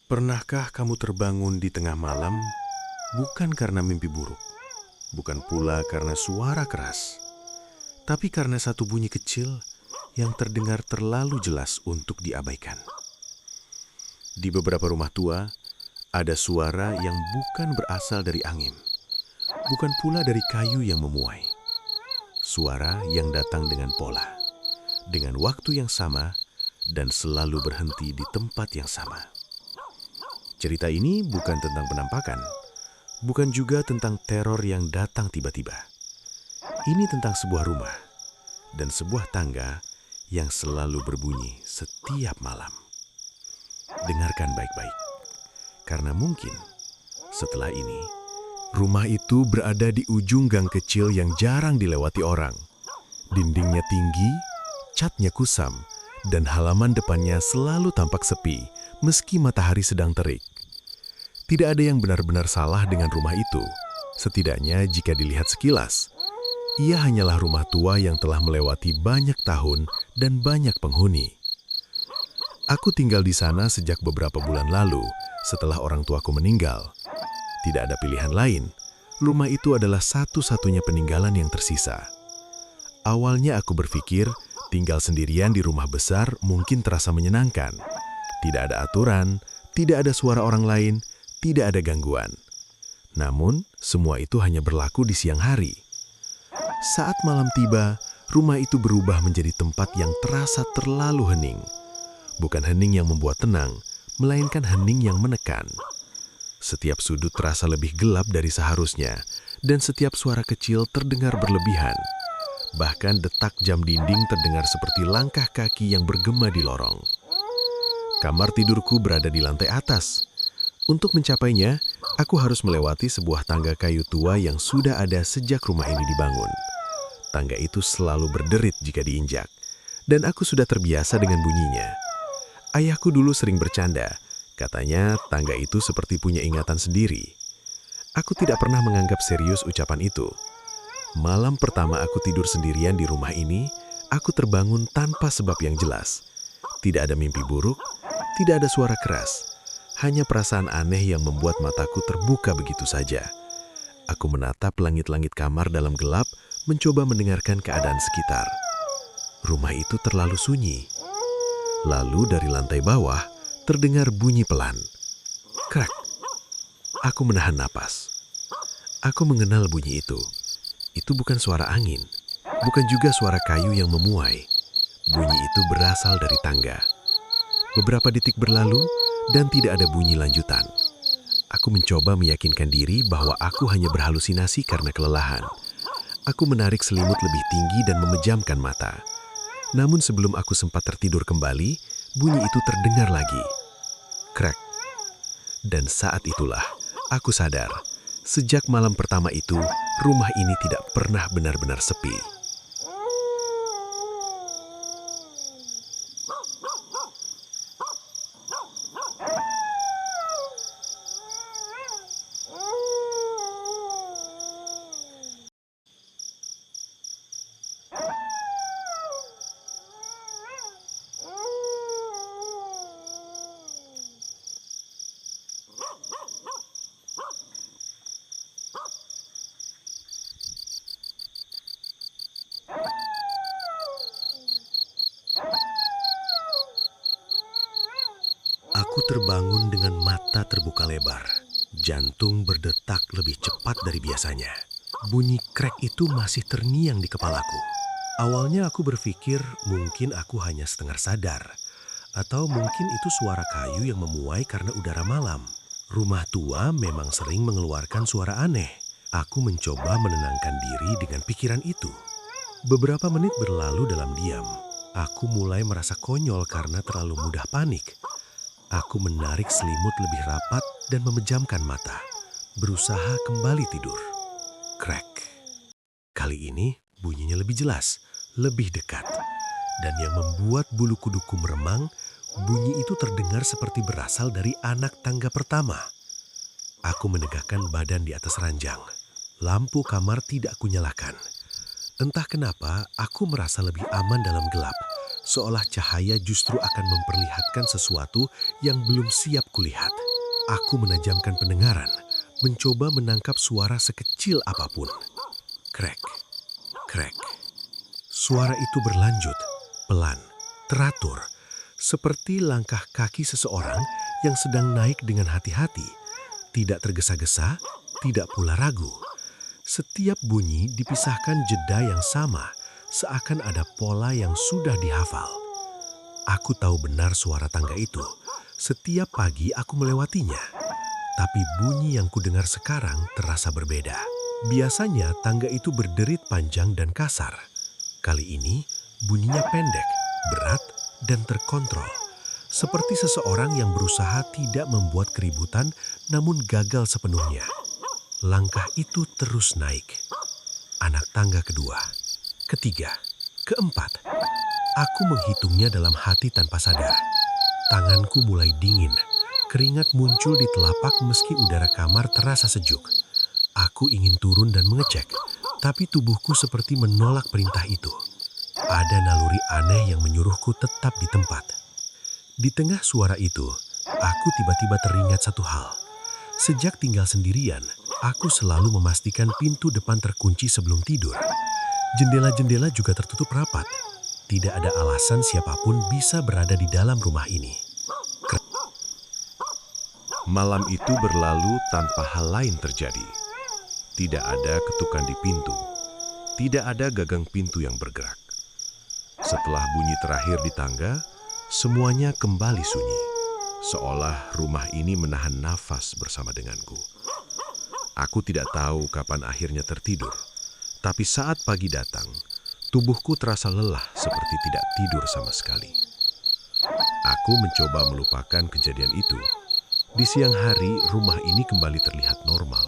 Pernahkah kamu terbangun di tengah malam, bukan karena mimpi buruk, bukan pula karena suara keras, tapi karena satu bunyi kecil yang terdengar terlalu jelas untuk diabaikan? Di beberapa rumah tua, ada suara yang bukan berasal dari angin, bukan pula dari kayu yang memuai. Suara yang datang dengan pola, dengan waktu yang sama, dan selalu berhenti di tempat yang sama. Cerita ini bukan tentang penampakan, bukan juga tentang teror yang datang tiba-tiba. Ini tentang sebuah rumah dan sebuah tangga yang selalu berbunyi setiap malam. Dengarkan baik-baik, karena mungkin setelah ini, rumah itu berada di ujung gang kecil yang jarang dilewati orang. Dindingnya tinggi, catnya kusam, dan halaman depannya selalu tampak sepi meski matahari sedang terik. Tidak ada yang benar-benar salah dengan rumah itu, setidaknya jika dilihat sekilas. Ia hanyalah rumah tua yang telah melewati banyak tahun dan banyak penghuni. Aku tinggal di sana sejak beberapa bulan lalu setelah orang tuaku meninggal. Tidak ada pilihan lain, rumah itu adalah satu-satunya peninggalan yang tersisa. Awalnya aku berpikir tinggal sendirian di rumah besar mungkin terasa menyenangkan. Tidak ada aturan, tidak ada suara orang lain, tidak ada gangguan. Namun, semua itu hanya berlaku di siang hari. Saat malam tiba, rumah itu berubah menjadi tempat yang terasa terlalu hening. Bukan hening yang membuat tenang, melainkan hening yang menekan. Setiap sudut terasa lebih gelap dari seharusnya, dan setiap suara kecil terdengar berlebihan. Bahkan detak jam dinding terdengar seperti langkah kaki yang bergema di lorong. Kamar tidurku berada di lantai atas. Untuk mencapainya, aku harus melewati sebuah tangga kayu tua yang sudah ada sejak rumah ini dibangun. Tangga itu selalu berderit jika diinjak, dan aku sudah terbiasa dengan bunyinya. Ayahku dulu sering bercanda, katanya tangga itu seperti punya ingatan sendiri. Aku tidak pernah menganggap serius ucapan itu. Malam pertama aku tidur sendirian di rumah ini, aku terbangun tanpa sebab yang jelas. Tidak ada mimpi buruk, tidak ada suara keras. Hanya perasaan aneh yang membuat mataku terbuka begitu saja. Aku menatap langit-langit kamar dalam gelap, mencoba mendengarkan keadaan sekitar. Rumah itu terlalu sunyi. Lalu dari lantai bawah, terdengar bunyi pelan. Krak. Aku menahan napas. Aku mengenal bunyi itu. Itu bukan suara angin, bukan juga suara kayu yang memuai. Bunyi itu berasal dari tangga. Beberapa detik berlalu dan tidak ada bunyi lanjutan. Aku mencoba meyakinkan diri bahwa aku hanya berhalusinasi karena kelelahan. Aku menarik selimut lebih tinggi dan memejamkan mata. Namun sebelum aku sempat tertidur kembali, bunyi itu terdengar lagi. Krak. Dan saat itulah aku sadar. Sejak malam pertama itu, rumah ini tidak pernah benar-benar sepi. Aku terbangun dengan mata terbuka lebar. Jantung berdetak lebih cepat dari biasanya. Bunyi krek itu masih terngiang di kepalaku. Awalnya aku berpikir mungkin aku hanya setengah sadar. Atau mungkin itu suara kayu yang memuai karena udara malam. Rumah tua memang sering mengeluarkan suara aneh. Aku mencoba menenangkan diri dengan pikiran itu. Beberapa menit berlalu dalam diam. Aku mulai merasa konyol karena terlalu mudah panik. Aku menarik selimut lebih rapat dan memejamkan mata, berusaha kembali tidur. Krek. Kali ini bunyinya lebih jelas, lebih dekat. Dan yang membuat bulu kuduku meremang, bunyi itu terdengar seperti berasal dari anak tangga pertama. Aku menegakkan badan di atas ranjang. Lampu kamar tidak kunyalakan. Entah kenapa, aku merasa lebih aman dalam gelap. seolah cahaya justru akan memperlihatkan sesuatu yang belum siap kulihat. Aku menajamkan pendengaran, mencoba menangkap suara sekecil apapun. Krek, krek. Suara itu berlanjut, pelan, teratur, seperti langkah kaki seseorang yang sedang naik dengan hati-hati, tidak tergesa-gesa, tidak pula ragu. Setiap bunyi dipisahkan jeda yang sama, seakan ada pola yang sudah dihafal. Aku tahu benar suara tangga itu. Setiap pagi aku melewatinya. Tapi bunyi yang kudengar sekarang terasa berbeda. Biasanya tangga itu berderit panjang dan kasar. Kali ini bunyinya pendek, berat, dan terkontrol. Seperti seseorang yang berusaha tidak membuat keributan namun gagal sepenuhnya. Langkah itu terus naik. Anak tangga kedua, ketiga, keempat. Aku menghitungnya dalam hati tanpa sadar. Tanganku mulai dingin. Keringat muncul di telapak meski udara kamar terasa sejuk. Aku ingin turun dan mengecek, tapi tubuhku seperti menolak perintah itu. Ada naluri aneh yang menyuruhku tetap di tempat. Di tengah suara itu, aku tiba-tiba teringat satu hal. Sejak tinggal sendirian, aku selalu memastikan pintu depan terkunci sebelum tidur. Jendela-jendela juga tertutup rapat. Tidak ada alasan siapapun bisa berada di dalam rumah ini. Malam itu berlalu tanpa hal lain terjadi. Tidak ada ketukan di pintu. Tidak ada gagang pintu yang bergerak. Setelah bunyi terakhir di tangga, semuanya kembali sunyi. Seolah rumah ini menahan nafas bersama denganku. Aku tidak tahu kapan akhirnya tertidur. Tapi saat pagi datang, tubuhku terasa lelah seperti tidak tidur sama sekali. Aku mencoba melupakan kejadian itu. Di siang hari, rumah ini kembali terlihat normal.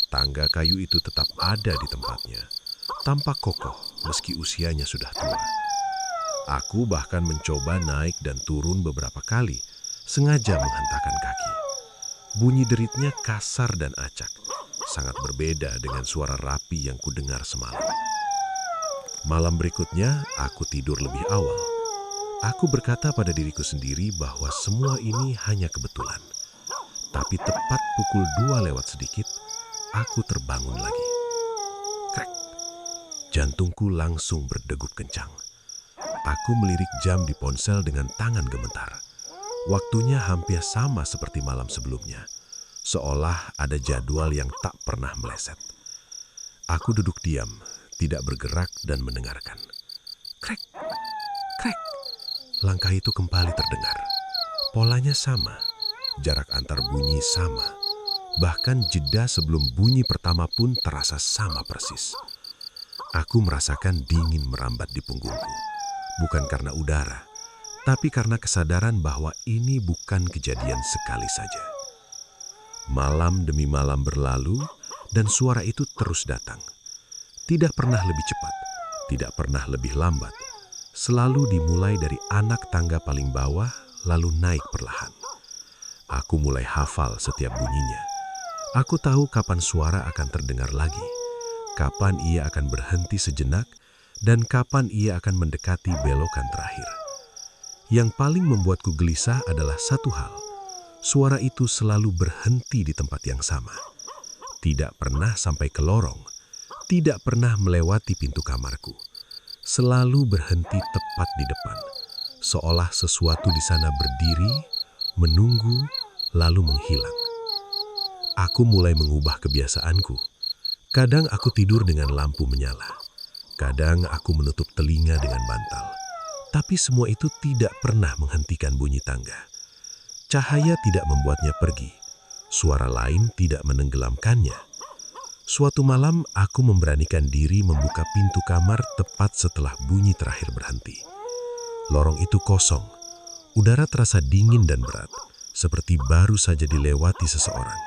Tangga kayu itu tetap ada di tempatnya, tampak kokoh meski usianya sudah tua. Aku bahkan mencoba naik dan turun beberapa kali, sengaja menghentakkan kaki. Bunyi deritnya kasar dan acak, sangat berbeda dengan suara rapi yang kudengar semalam. Malam berikutnya, aku tidur lebih awal. Aku berkata pada diriku sendiri bahwa semua ini hanya kebetulan. Tapi tepat pukul 2 lewat sedikit, aku terbangun lagi. Krek. Jantungku langsung berdegup kencang. Aku melirik jam di ponsel dengan tangan gemetar. Waktunya hampir sama seperti malam sebelumnya. Seolah ada jadwal yang tak pernah meleset. Aku duduk diam, tidak bergerak dan mendengarkan. Krek, krek. Langkah itu kembali terdengar. Polanya sama, jarak antar bunyi sama. Bahkan jeda sebelum bunyi pertama pun terasa sama persis. Aku merasakan dingin merambat di punggungku. Bukan karena udara, tapi karena kesadaran bahwa ini bukan kejadian sekali saja. Malam demi malam berlalu dan suara itu terus datang. Tidak pernah lebih cepat, tidak pernah lebih lambat. Selalu dimulai dari anak tangga paling bawah, lalu naik perlahan. Aku mulai hafal setiap bunyinya. Aku tahu kapan suara akan terdengar lagi, kapan ia akan berhenti sejenak, dan kapan ia akan mendekati belokan terakhir. Yang paling membuatku gelisah adalah satu hal. Suara itu selalu berhenti di tempat yang sama. Tidak pernah sampai ke lorong, tidak pernah melewati pintu kamarku. Selalu berhenti tepat di depan, seolah sesuatu di sana berdiri, menunggu, lalu menghilang. Aku mulai mengubah kebiasaanku. Kadang aku tidur dengan lampu menyala. Kadang aku menutup telinga dengan bantal. Tapi semua itu tidak pernah menghentikan bunyi tangga. Cahaya tidak membuatnya pergi. Suara lain tidak menenggelamkannya. Suatu malam aku memberanikan diri membuka pintu kamar tepat setelah bunyi terakhir berhenti. Lorong itu kosong. Udara terasa dingin dan berat, seperti baru saja dilewati seseorang.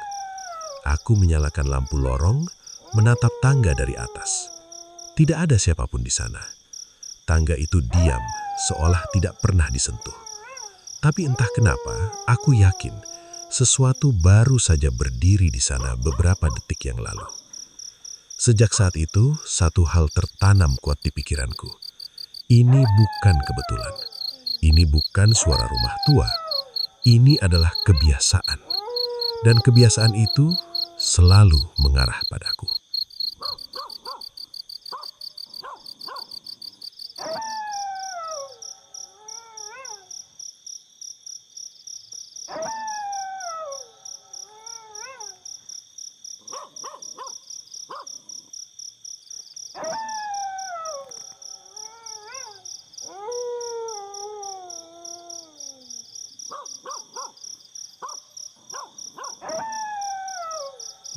Aku menyalakan lampu lorong, menatap tangga dari atas. Tidak ada siapapun di sana. Tangga itu diam, seolah tidak pernah disentuh. Tapi entah kenapa, aku yakin sesuatu baru saja berdiri di sana beberapa detik yang lalu. Sejak saat itu, satu hal tertanam kuat di pikiranku. Ini bukan kebetulan. Ini bukan suara rumah tua. Ini adalah kebiasaan. Dan kebiasaan itu selalu mengarah padaku.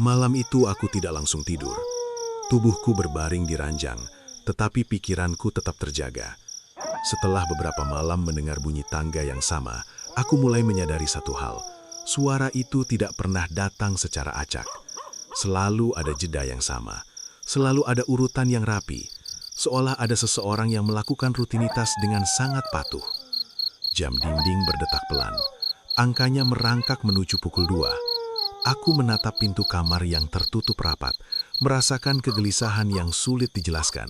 Malam itu aku tidak langsung tidur. Tubuhku berbaring di ranjang, tetapi pikiranku tetap terjaga. Setelah beberapa malam mendengar bunyi tangga yang sama, aku mulai menyadari satu hal. Suara itu tidak pernah datang secara acak. Selalu ada jeda yang sama. Selalu ada urutan yang rapi. Seolah ada seseorang yang melakukan rutinitas dengan sangat patuh. Jam dinding berdetak pelan. Angkanya merangkak menuju pukul 2. Aku menatap pintu kamar yang tertutup rapat, merasakan kegelisahan yang sulit dijelaskan.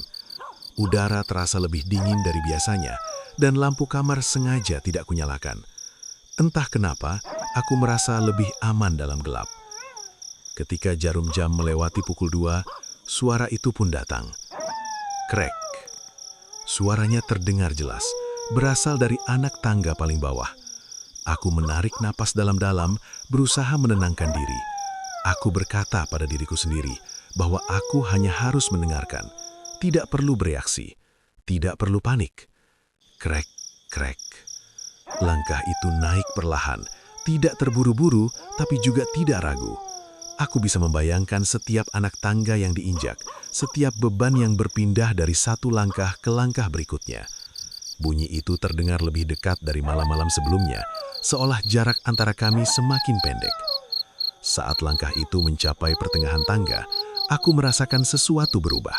Udara terasa lebih dingin dari biasanya, dan lampu kamar sengaja tidak kunyalakan. Entah kenapa, aku merasa lebih aman dalam gelap. Ketika jarum jam melewati pukul 2, suara itu pun datang. Krek. Suaranya terdengar jelas, berasal dari anak tangga paling bawah. Aku menarik napas dalam-dalam, berusaha menenangkan diri. Aku berkata pada diriku sendiri bahwa aku hanya harus mendengarkan. Tidak perlu bereaksi, tidak perlu panik. Krek, krek. Langkah itu naik perlahan, tidak terburu-buru, tapi juga tidak ragu. Aku bisa membayangkan setiap anak tangga yang diinjak, setiap beban yang berpindah dari satu langkah ke langkah berikutnya. Bunyi itu terdengar lebih dekat dari malam-malam sebelumnya, seolah jarak antara kami semakin pendek. Saat langkah itu mencapai pertengahan tangga, aku merasakan sesuatu berubah.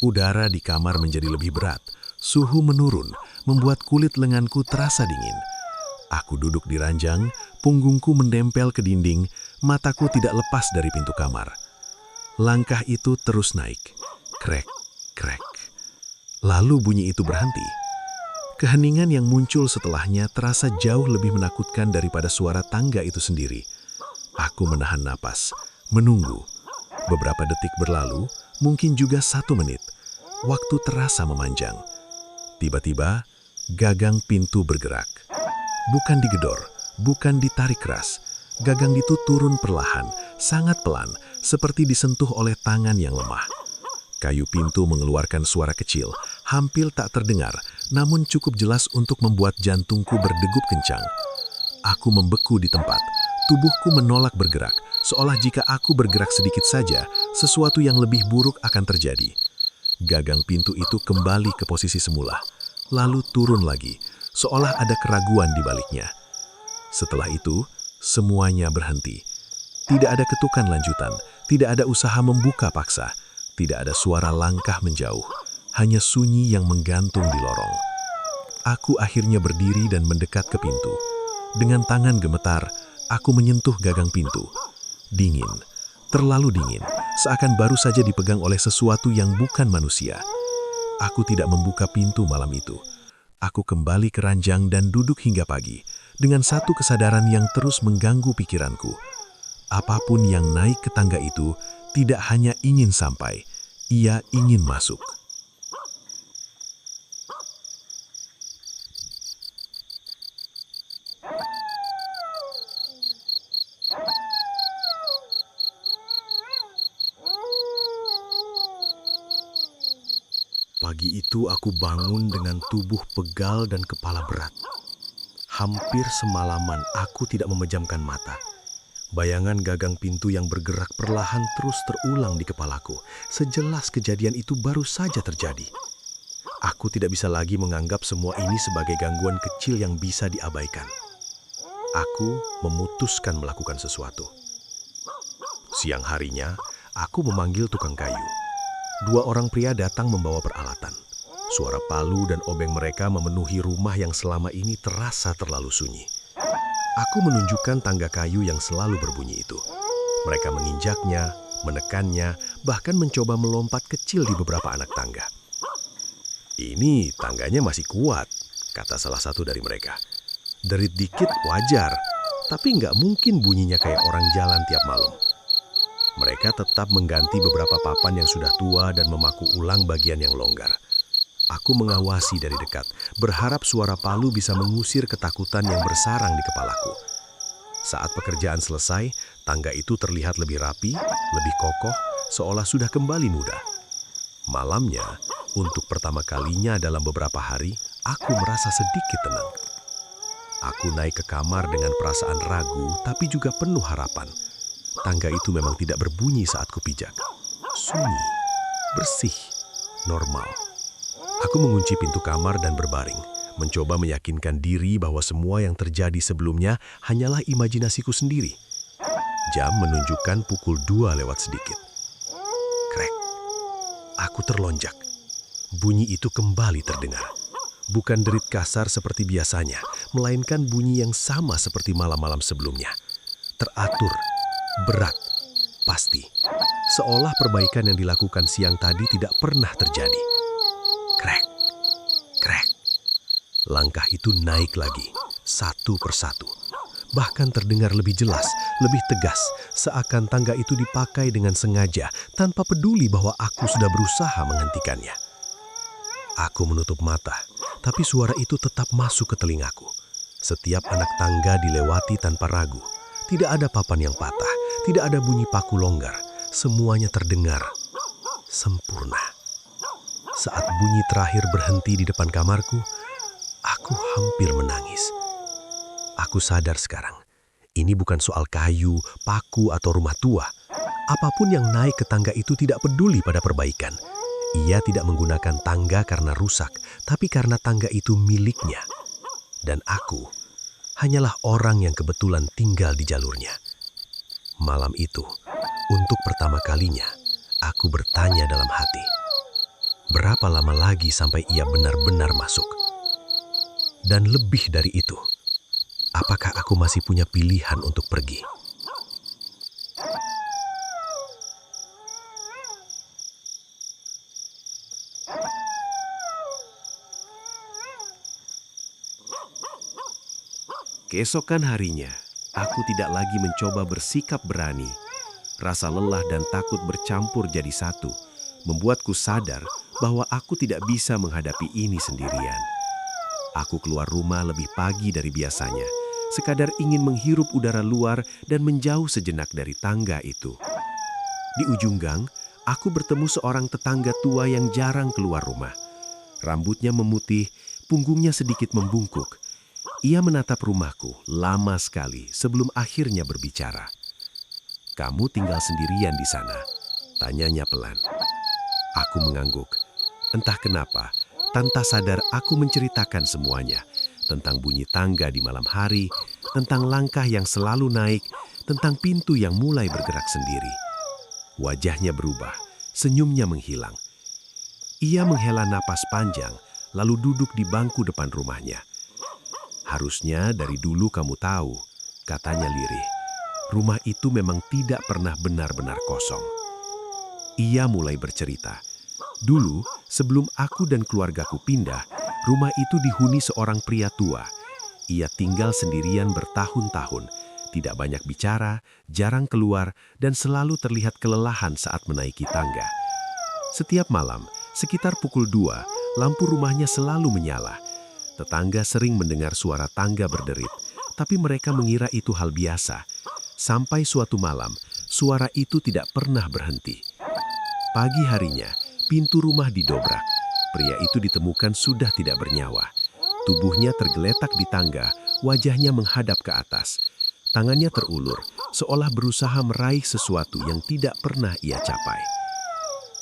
Udara di kamar menjadi lebih berat, suhu menurun, membuat kulit lenganku terasa dingin. Aku duduk di ranjang, punggungku menempel ke dinding, mataku tidak lepas dari pintu kamar. Langkah itu terus naik, krek, krek. Lalu bunyi itu berhenti. Keheningan yang muncul setelahnya terasa jauh lebih menakutkan daripada suara tangga itu sendiri. Aku menahan napas, menunggu. Beberapa detik berlalu, mungkin juga 1 menit. Waktu terasa memanjang. Tiba-tiba, gagang pintu bergerak. Bukan digedor, bukan ditarik keras. Gagang itu turun perlahan, sangat pelan, seperti disentuh oleh tangan yang lemah. Kayu pintu mengeluarkan suara kecil, hampir tak terdengar, namun cukup jelas untuk membuat jantungku berdegup kencang. Aku membeku di tempat, tubuhku menolak bergerak, seolah jika aku bergerak sedikit saja, sesuatu yang lebih buruk akan terjadi. Gagang pintu itu kembali ke posisi semula, lalu turun lagi, seolah ada keraguan di baliknya. Setelah itu, semuanya berhenti. Tidak ada ketukan lanjutan, tidak ada usaha membuka paksa, tidak ada suara langkah menjauh, hanya sunyi yang menggantung di lorong. Aku akhirnya berdiri dan mendekat ke pintu. Dengan tangan gemetar, aku menyentuh gagang pintu. Dingin, terlalu dingin, seakan baru saja dipegang oleh sesuatu yang bukan manusia. Aku tidak membuka pintu malam itu. Aku kembali ke ranjang dan duduk hingga pagi, dengan satu kesadaran yang terus mengganggu pikiranku. Apapun yang naik ke tangga itu, tidak hanya ingin sampai, ia ingin masuk. Pagi itu aku bangun dengan tubuh pegal dan kepala berat. Hampir semalaman aku tidak memejamkan mata. Bayangan gagang pintu yang bergerak perlahan terus terulang di kepalaku, sejelas kejadian itu baru saja terjadi. Aku tidak bisa lagi menganggap semua ini sebagai gangguan kecil yang bisa diabaikan. Aku memutuskan melakukan sesuatu. Siang harinya, aku memanggil tukang kayu. 2 orang pria datang membawa peralatan. Suara palu dan obeng mereka memenuhi rumah yang selama ini terasa terlalu sunyi. Aku menunjukkan tangga kayu yang selalu berbunyi itu. Mereka menginjaknya, menekannya, bahkan mencoba melompat kecil di beberapa anak tangga. Ini tangganya masih kuat, kata salah satu dari mereka. Derit dikit wajar, tapi nggak mungkin bunyinya kayak orang jalan tiap malam. Mereka tetap mengganti beberapa papan yang sudah tua dan memaku ulang bagian yang longgar. Aku mengawasi dari dekat, berharap suara palu bisa mengusir ketakutan yang bersarang di kepalaku. Saat pekerjaan selesai, tangga itu terlihat lebih rapi, lebih kokoh, seolah sudah kembali muda. Malamnya, untuk pertama kalinya dalam beberapa hari, aku merasa sedikit tenang. Aku naik ke kamar dengan perasaan ragu, tapi juga penuh harapan. Tangga itu memang tidak berbunyi saat kupijak. Sunyi, bersih, normal. Aku mengunci pintu kamar dan berbaring, mencoba meyakinkan diri bahwa semua yang terjadi sebelumnya hanyalah imajinasiku sendiri. Jam menunjukkan pukul 2 lewat sedikit. Krek. Aku terlonjak. Bunyi itu kembali terdengar. Bukan derit kasar seperti biasanya, melainkan bunyi yang sama seperti malam-malam sebelumnya. Teratur, berat, pasti. Seolah perbaikan yang dilakukan siang tadi tidak pernah terjadi. Krek, krek. Langkah itu naik lagi, satu persatu. Bahkan terdengar lebih jelas, lebih tegas, seakan tangga itu dipakai dengan sengaja, tanpa peduli bahwa aku sudah berusaha menghentikannya. Aku menutup mata, tapi suara itu tetap masuk ke telingaku. Setiap anak tangga dilewati tanpa ragu. Tidak ada papan yang patah, tidak ada bunyi paku longgar. Semuanya terdengar sempurna. Saat bunyi terakhir berhenti di depan kamarku, aku hampir menangis. Aku sadar sekarang, ini bukan soal kayu, paku, atau rumah tua. Apapun yang naik ke tangga itu tidak peduli pada perbaikan. Ia tidak menggunakan tangga karena rusak, tapi karena tangga itu miliknya. Dan aku hanyalah orang yang kebetulan tinggal di jalurnya. Malam itu, untuk pertama kalinya, aku bertanya dalam hati, berapa lama lagi sampai ia benar-benar masuk? Dan lebih dari itu, apakah aku masih punya pilihan untuk pergi? Keesokan harinya, aku tidak lagi mencoba bersikap berani. Rasa lelah dan takut bercampur jadi satu, membuatku sadar bahwa aku tidak bisa menghadapi ini sendirian. Aku keluar rumah lebih pagi dari biasanya, sekadar ingin menghirup udara luar dan menjauh sejenak dari tangga itu. Di ujung gang, aku bertemu seorang tetangga tua yang jarang keluar rumah. Rambutnya memutih, punggungnya sedikit membungkuk. Ia menatap rumahku lama sekali sebelum akhirnya berbicara. "Kamu tinggal sendirian di sana?" tanyanya pelan. Aku mengangguk. Entah kenapa, tanpa sadar aku menceritakan semuanya. Tentang bunyi tangga di malam hari, tentang langkah yang selalu naik, tentang pintu yang mulai bergerak sendiri. Wajahnya berubah, senyumnya menghilang. Ia menghela napas panjang, lalu duduk di bangku depan rumahnya. "Harusnya dari dulu kamu tahu," katanya lirih. "Rumah itu memang tidak pernah benar-benar kosong." Ia mulai bercerita. Dulu, sebelum aku dan keluargaku pindah, rumah itu dihuni seorang pria tua. Ia tinggal sendirian bertahun-tahun, tidak banyak bicara, jarang keluar, dan selalu terlihat kelelahan saat menaiki tangga. Setiap malam, sekitar pukul 2, lampu rumahnya selalu menyala. Tetangga sering mendengar suara tangga berderit, tapi mereka mengira itu hal biasa. Sampai suatu malam, suara itu tidak pernah berhenti. Pagi harinya, pintu rumah didobrak. Pria itu ditemukan sudah tidak bernyawa. Tubuhnya tergeletak di tangga, wajahnya menghadap ke atas. Tangannya terulur, seolah berusaha meraih sesuatu yang tidak pernah ia capai.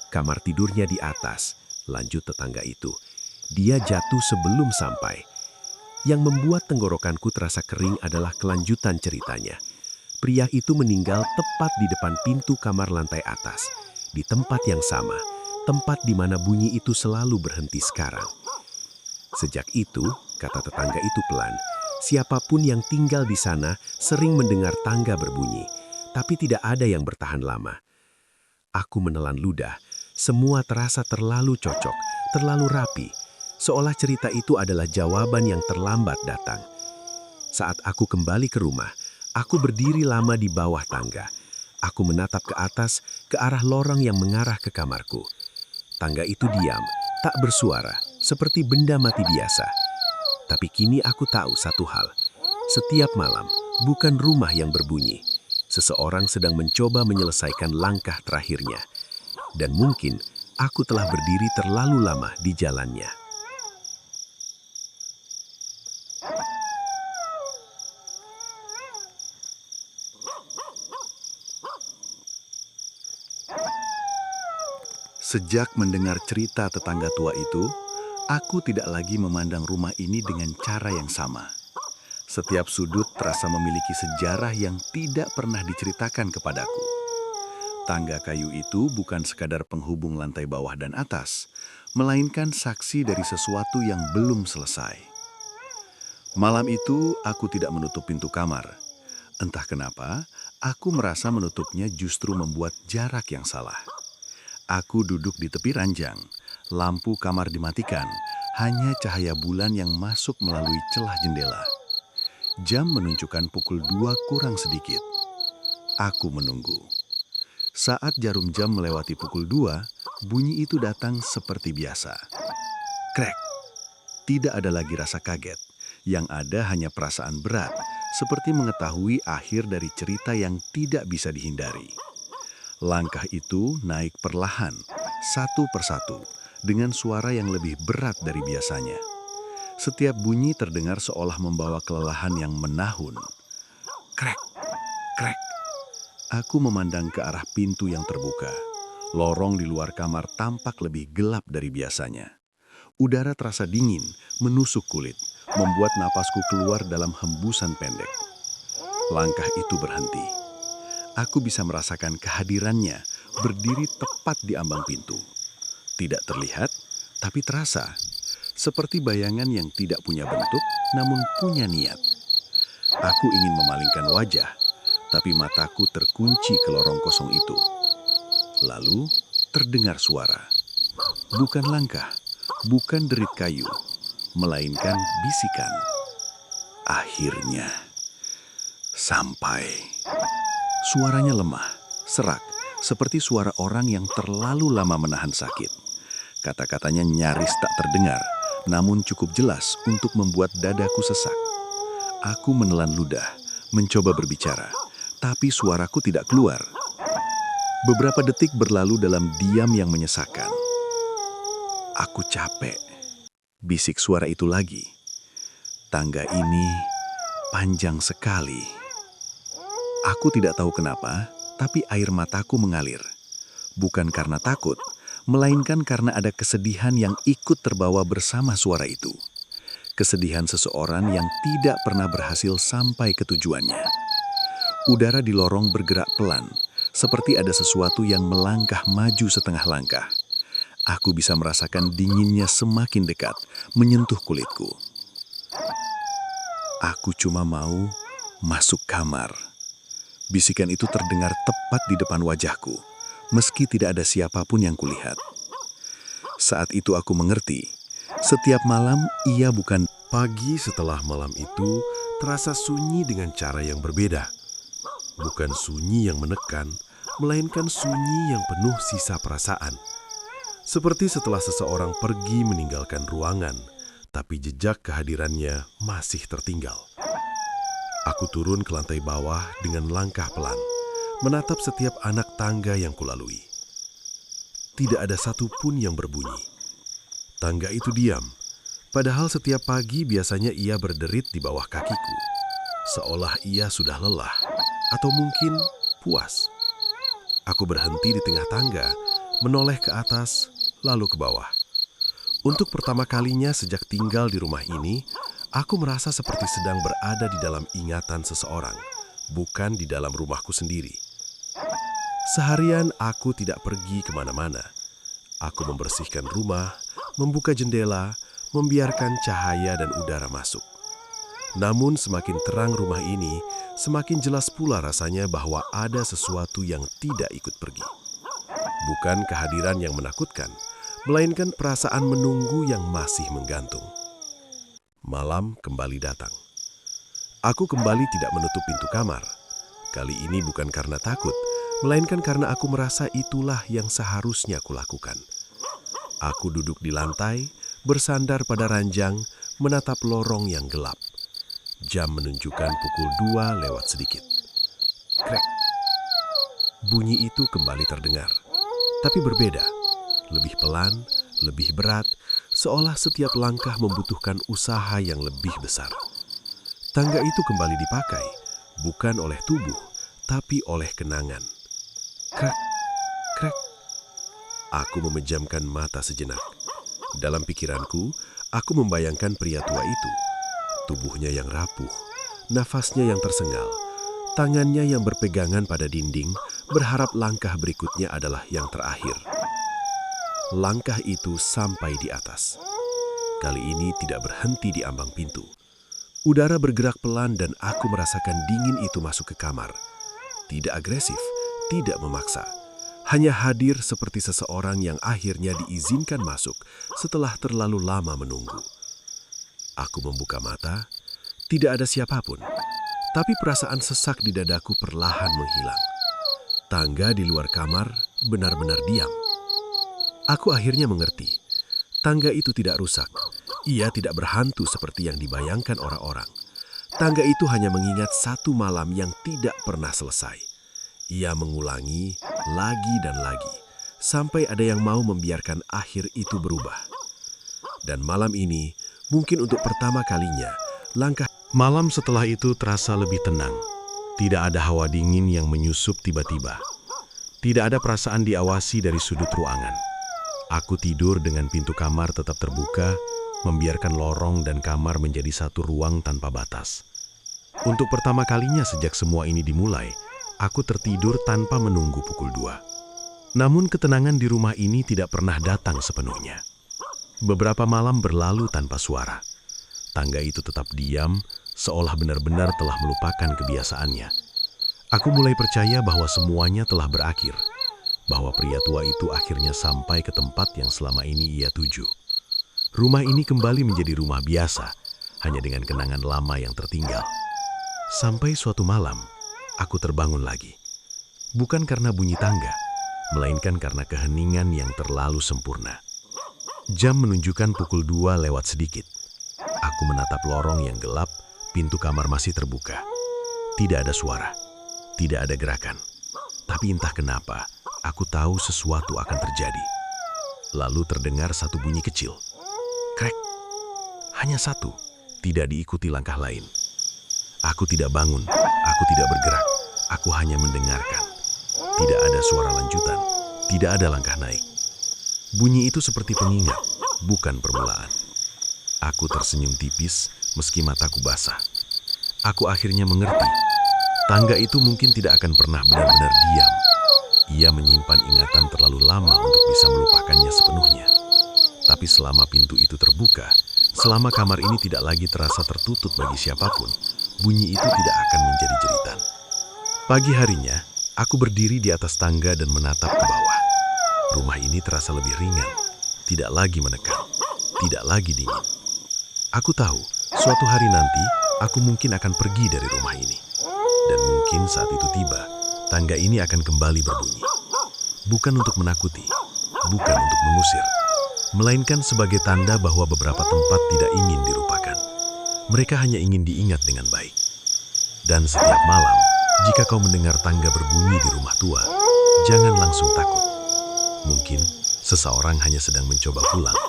"Kamar tidurnya di atas," lanjut tetangga itu. "Dia jatuh sebelum sampai." Yang membuat tenggorokanku terasa kering adalah kelanjutan ceritanya. Pria itu meninggal tepat di depan pintu kamar lantai atas, di tempat yang sama, tempat di mana bunyi itu selalu berhenti sekarang. "Sejak itu," kata tetangga itu pelan, "siapapun yang tinggal di sana sering mendengar tangga berbunyi, tapi tidak ada yang bertahan lama." Aku menelan ludah, semua terasa terlalu cocok, terlalu rapi. seolah cerita itu adalah jawaban yang terlambat datang. Saat aku kembali ke rumah, aku berdiri lama di bawah tangga. Aku menatap ke atas, ke arah lorong yang mengarah ke kamarku. Tangga itu diam, tak bersuara, seperti benda mati biasa. Tapi kini aku tahu satu hal. Setiap malam, bukan rumah yang berbunyi. Seseorang sedang mencoba menyelesaikan langkah terakhirnya. Dan mungkin aku telah berdiri terlalu lama di jalannya. Sejak mendengar cerita tetangga tua itu, aku tidak lagi memandang rumah ini dengan cara yang sama. Setiap sudut terasa memiliki sejarah yang tidak pernah diceritakan kepadaku. Tangga kayu itu bukan sekadar penghubung lantai bawah dan atas, melainkan saksi dari sesuatu yang belum selesai. Malam itu, aku tidak menutup pintu kamar. Entah kenapa, aku merasa menutupnya justru membuat jarak yang salah. Aku duduk di tepi ranjang, lampu kamar dimatikan, hanya cahaya bulan yang masuk melalui celah jendela. Jam menunjukkan pukul 2 kurang sedikit. Aku menunggu. Saat jarum jam melewati pukul 2, bunyi itu datang seperti biasa. Krek. Tidak ada lagi rasa kaget. Yang ada hanya perasaan berat, seperti mengetahui akhir dari cerita yang tidak bisa dihindari. Langkah itu naik perlahan, satu persatu, dengan suara yang lebih berat dari biasanya. Setiap bunyi terdengar seolah membawa kelelahan yang menahun. Krek, krek. Aku memandang ke arah pintu yang terbuka. Lorong di luar kamar tampak lebih gelap dari biasanya. Udara terasa dingin, menusuk kulit, membuat napasku keluar dalam hembusan pendek. Langkah itu berhenti. Aku bisa merasakan kehadirannya berdiri tepat di ambang pintu. Tidak terlihat, tapi terasa. Seperti bayangan yang tidak punya bentuk, namun punya niat. Aku ingin memalingkan wajah, tapi mataku terkunci ke lorong kosong itu. Lalu, terdengar suara. Bukan langkah, bukan derit kayu, melainkan bisikan. Akhirnya, sampai. Suaranya lemah, serak, seperti suara orang yang terlalu lama menahan sakit. Kata-katanya nyaris tak terdengar, namun cukup jelas untuk membuat dadaku sesak. Aku menelan ludah, mencoba berbicara, tapi suaraku tidak keluar. Beberapa detik berlalu dalam diam yang menyesakkan. Aku capek, bisik suara itu lagi. Tangga ini panjang sekali. Aku tidak tahu kenapa, tapi air mataku mengalir. Bukan karena takut, melainkan karena ada kesedihan yang ikut terbawa bersama suara itu. Kesedihan seseorang yang tidak pernah berhasil sampai ke tujuannya. Udara di lorong bergerak pelan, seperti ada sesuatu yang melangkah maju setengah langkah. Aku bisa merasakan dinginnya semakin dekat, menyentuh kulitku. Aku cuma mau masuk kamar. Bisikan itu terdengar tepat di depan wajahku, meski tidak ada siapapun yang kulihat. Saat itu aku mengerti, setiap malam ia bukan. Pagi setelah malam itu terasa sunyi dengan cara yang berbeda. Bukan sunyi yang menekan, melainkan sunyi yang penuh sisa perasaan. Seperti setelah seseorang pergi meninggalkan ruangan, tapi jejak kehadirannya masih tertinggal. Aku turun ke lantai bawah dengan langkah pelan, menatap setiap anak tangga yang kulalui. Tidak ada satupun yang berbunyi. Tangga itu diam, padahal setiap pagi biasanya ia berderit di bawah kakiku, seolah ia sudah lelah, atau mungkin puas. Aku berhenti di tengah tangga, menoleh ke atas, lalu ke bawah. Untuk pertama kalinya sejak tinggal di rumah ini, aku merasa seperti sedang berada di dalam ingatan seseorang, bukan di dalam rumahku sendiri. Seharian aku tidak pergi kemana-mana. Aku membersihkan rumah, membuka jendela, membiarkan cahaya dan udara masuk. Namun semakin terang rumah ini, semakin jelas pula rasanya bahwa ada sesuatu yang tidak ikut pergi. Bukan kehadiran yang menakutkan, melainkan perasaan menunggu yang masih menggantung. Malam kembali datang. Aku kembali tidak menutup pintu kamar. Kali ini bukan karena takut, melainkan karena aku merasa itulah yang seharusnya kulakukan. Aku duduk di lantai, bersandar pada ranjang, menatap lorong yang gelap. Jam menunjukkan pukul 2 lewat sedikit. Krek. Bunyi itu kembali terdengar. Tapi berbeda. Lebih pelan, lebih berat, seolah setiap langkah membutuhkan usaha yang lebih besar. Tangga itu kembali dipakai, bukan oleh tubuh, tapi oleh kenangan. Krek, krek. Aku memejamkan mata sejenak. Dalam pikiranku, aku membayangkan pria tua itu. Tubuhnya yang rapuh, nafasnya yang tersengal, tangannya yang berpegangan pada dinding, berharap langkah berikutnya adalah yang terakhir. Langkah itu sampai di atas. Kali ini tidak berhenti di ambang pintu. Udara bergerak pelan dan aku merasakan dingin itu masuk ke kamar. Tidak agresif, tidak memaksa. Hanya hadir seperti seseorang yang akhirnya diizinkan masuk setelah terlalu lama menunggu. Aku membuka mata, tidak ada siapapun, tapi perasaan sesak di dadaku perlahan menghilang. Tangga di luar kamar benar-benar diam. Aku akhirnya mengerti, tangga itu tidak rusak. Ia tidak berhantu seperti yang dibayangkan orang-orang. Tangga itu hanya mengingat satu malam yang tidak pernah selesai. Ia mengulangi lagi dan lagi, sampai ada yang mau membiarkan akhir itu berubah. Dan malam ini, mungkin untuk pertama kalinya, Malam setelah itu terasa lebih tenang. Tidak ada hawa dingin yang menyusup tiba-tiba. Tidak ada perasaan diawasi dari sudut ruangan. Aku tidur dengan pintu kamar tetap terbuka, membiarkan lorong dan kamar menjadi satu ruang tanpa batas. Untuk pertama kalinya sejak semua ini dimulai, aku tertidur tanpa menunggu pukul 2. Namun ketenangan di rumah ini tidak pernah datang sepenuhnya. Beberapa malam berlalu tanpa suara. Tangga itu tetap diam, seolah benar-benar telah melupakan kebiasaannya. Aku mulai percaya bahwa semuanya telah berakhir, bahwa pria tua itu akhirnya sampai ke tempat yang selama ini ia tuju. Rumah ini kembali menjadi rumah biasa, hanya dengan kenangan lama yang tertinggal. Sampai suatu malam, aku terbangun lagi. Bukan karena bunyi tangga, melainkan karena keheningan yang terlalu sempurna. Jam menunjukkan pukul 2 lewat sedikit. Aku menatap lorong yang gelap, pintu kamar masih terbuka. Tidak ada suara, tidak ada gerakan. Tapi entah kenapa, aku tahu sesuatu akan terjadi. Lalu terdengar satu bunyi kecil. Krek. Hanya satu, tidak diikuti langkah lain. Aku tidak bangun, aku tidak bergerak. Aku hanya mendengarkan. Tidak ada suara lanjutan, tidak ada langkah naik. Bunyi itu seperti pengingat, bukan permulaan. Aku tersenyum tipis meski mataku basah. Aku akhirnya mengerti, tangga itu mungkin tidak akan pernah benar-benar diam. Ia menyimpan ingatan terlalu lama untuk bisa melupakannya sepenuhnya. Tapi selama pintu itu terbuka, selama kamar ini tidak lagi terasa tertutup bagi siapapun, bunyi itu tidak akan menjadi jeritan. Pagi harinya, aku berdiri di atas tangga dan menatap ke bawah. Rumah ini terasa lebih ringan, tidak lagi menekan, tidak lagi dingin. Aku tahu, suatu hari nanti, aku mungkin akan pergi dari rumah ini. Dan mungkin saat itu tiba, tangga ini akan kembali berbunyi. Bukan untuk menakuti, bukan untuk mengusir, melainkan sebagai tanda bahwa beberapa tempat tidak ingin dilupakan. Mereka hanya ingin diingat dengan baik. Dan setiap malam, jika kau mendengar tangga berbunyi di rumah tua, jangan langsung takut. Mungkin seseorang hanya sedang mencoba pulang.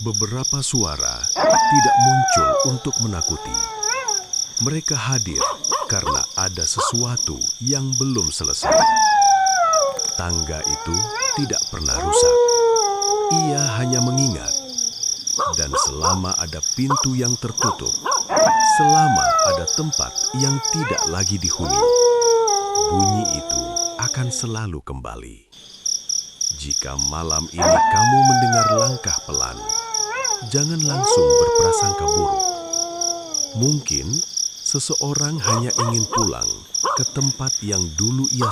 Beberapa suara tidak muncul untuk menakuti. Mereka hadir karena ada sesuatu yang belum selesai. Tangga itu tidak pernah rusak. Ia hanya mengingat. Dan selama ada pintu yang tertutup, Selama ada tempat yang tidak lagi dihuni, bunyi itu akan selalu kembali. Jika malam ini kamu mendengar langkah pelan, jangan langsung berprasangka buruk. Mungkin seseorang hanya ingin pulang ke tempat yang dulu ia